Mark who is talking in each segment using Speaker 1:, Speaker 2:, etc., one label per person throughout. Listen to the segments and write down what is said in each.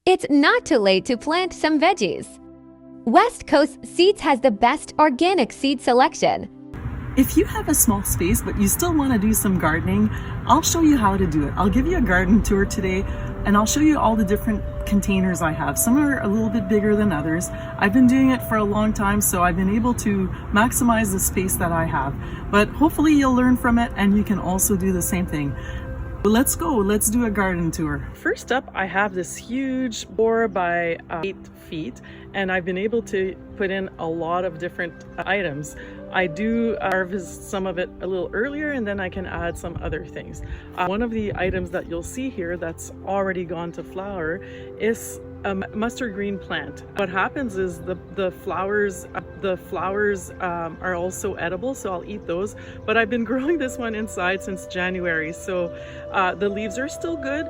Speaker 1: It's not too late to plant some veggies. West Coast Seeds has the best organic seed selection.
Speaker 2: If you have a small space but you still want to do some gardening, I'll show you how to do it. I'll give you a garden tour today and I'll show you all the different containers I have. Some are a little bit bigger than others. I've been doing it for a long time, so I've been able to maximize the space that I have. But hopefully you'll learn from it and you can also do the same thing. Let's go, let's do a garden tour. First up, I have this huge 4 by 8 feet and I've been able to put in a lot of different items. I do harvest some of it a little earlier and then I can add some other things. One of the items that you'll see here that's already gone to flower is a mustard green plant. What happens is the flowers are also edible, so I'll eat those. But I've been growing this one inside since January, so the leaves are still good.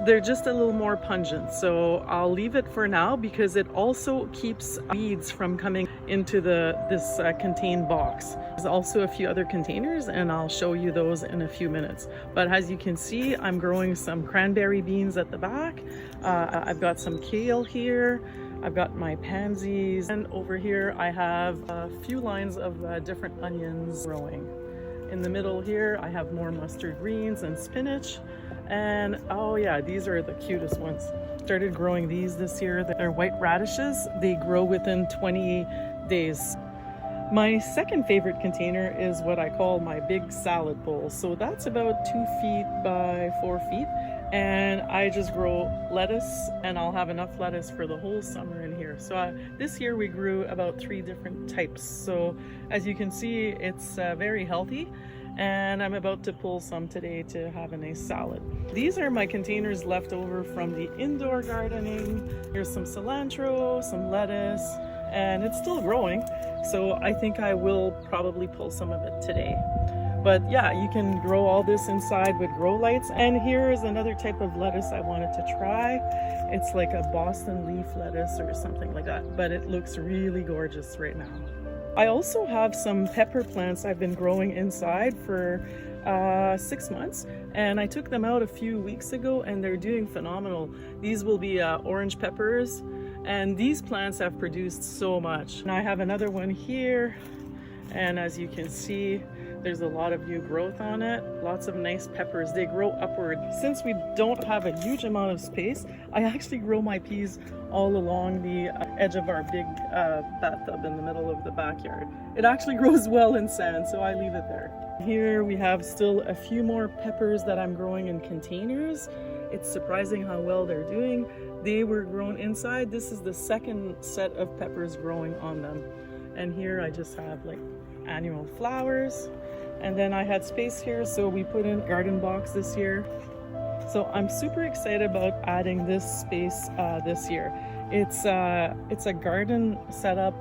Speaker 2: They're just a little more pungent, so I'll leave it for now because it also keeps weeds from coming into this contained box. There's also a few other containers and I'll show you those in a few minutes. But as you can see, I'm growing some cranberry beans at the back. I've got some kale here. I've got my pansies, and over here I have a few lines of different onions growing. In the middle here I have more mustard greens and spinach. And oh yeah, these are the cutest ones. Started growing these this year. They're white radishes. They grow within 20 days. My second favorite container is what I call my big salad bowl. So that's about 2 feet by 4 feet. And I just grow lettuce and I'll have enough lettuce for the whole summer in here. So this year we grew about 3 different types. So as you can see, it's very healthy. And I'm about to pull some today to have a nice salad. These are my containers left over from the indoor gardening. Here's some cilantro, some lettuce, and it's still growing. So I think I will probably pull some of it today. But yeah, you can grow all this inside with grow lights. And here is another type of lettuce I wanted to try. It's like a Boston leaf lettuce or something like that, but it looks really gorgeous right now. I also have some pepper plants I've been growing inside for 6 months, and I took them out a few weeks ago and they're doing phenomenal. These will be orange peppers, and these plants have produced so much. And I have another one here, and as you can see, there's a lot of new growth on it. Lots of nice peppers. They grow upward. Since we don't have a huge amount of space, I actually grow my peas all along the edge of our big bathtub in the middle of the backyard. It actually grows well in sand, so I leave it there. Here we have still a few more peppers that I'm growing in containers. It's surprising how well they're doing. They were grown inside. This is the second set of peppers growing on them. And here I just have like annual flowers. And then I had space here, so we put in a garden box this year. So I'm super excited about adding this space this year. It's a garden setup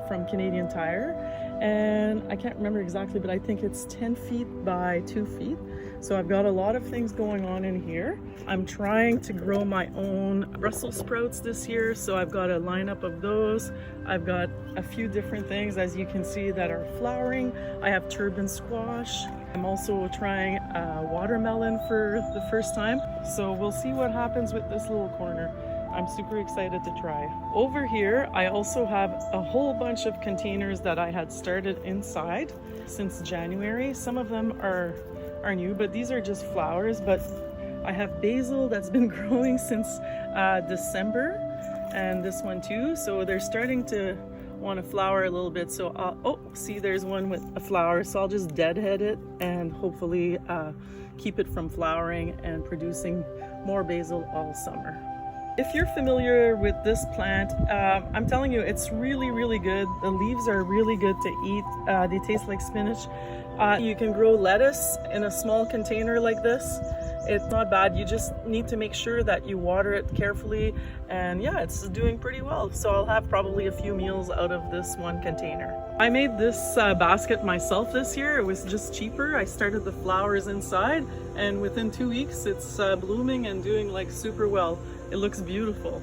Speaker 2: from Canadian Tire, and I can't remember exactly, but I think it's 10 feet by 2 feet. So I've got a lot of things going on in here. I'm trying to grow my own Brussels sprouts this year, so I've got a lineup of those. I've got a few different things, as you can see, that are flowering. I have turban squash. I'm also trying watermelon for the first time. So we'll see what happens with this little corner. I'm super excited to try. Over here, I also have a whole bunch of containers that I had started inside since January. Some of them are new, but these are just flowers. But I have basil that's been growing since December, and this one too. So they're starting to want to flower a little bit. So oh, see, there's one with a flower. So I'll just deadhead it and hopefully keep it from flowering and producing more basil all summer. If you're familiar with this plant, I'm telling you, it's really, really good. The leaves are really good to eat. They taste like spinach. You can grow lettuce in a small container like this. It's not bad. You just need to make sure that you water it carefully, and yeah, it's doing pretty well. So I'll have probably a few meals out of this one container. I made this basket myself this year. It was just cheaper. I started the flowers inside, and within 2 weeks it's blooming and doing like super well. It looks beautiful.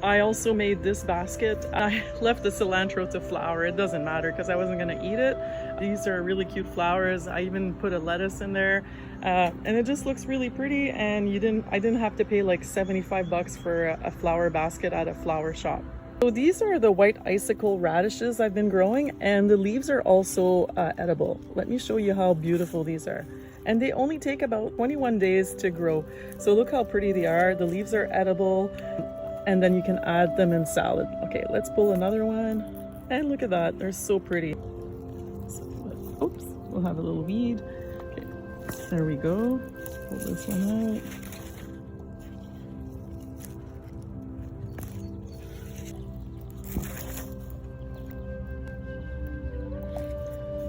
Speaker 2: I also made this basket. I left the cilantro to flower. It doesn't matter because I wasn't going to eat it. These are really cute flowers. I even put a lettuce in there, and it just looks really pretty. And I didn't have to pay like 75 bucks for a flower basket at a flower shop. So these are the white icicle radishes I've been growing, and the leaves are also edible. Let me show you how beautiful these are. And they only take about 21 days to grow. So look how pretty they are. The leaves are edible, and then you can add them in salad. Okay, let's pull another one. And look at that, they're so pretty. Oops, we'll have a little weed. Okay, there we go. Pull this one out.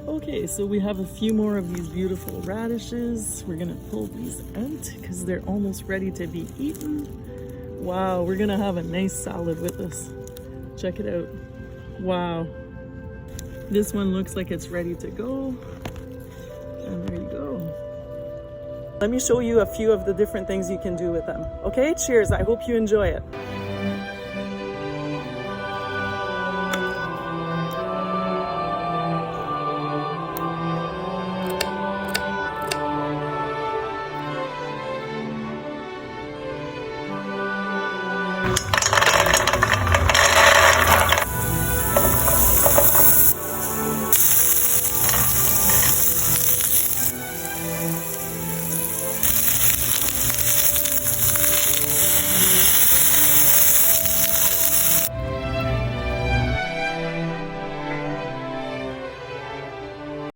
Speaker 2: Okay, so we have a few more of these beautiful radishes. We're gonna pull these out because they're almost ready to be eaten. Wow, we're gonna have a nice salad with this. Check it out. Wow. This one looks like it's ready to go. And there you go. Let me show you a few of the different things you can do with them. Okay, cheers. I hope you enjoy it.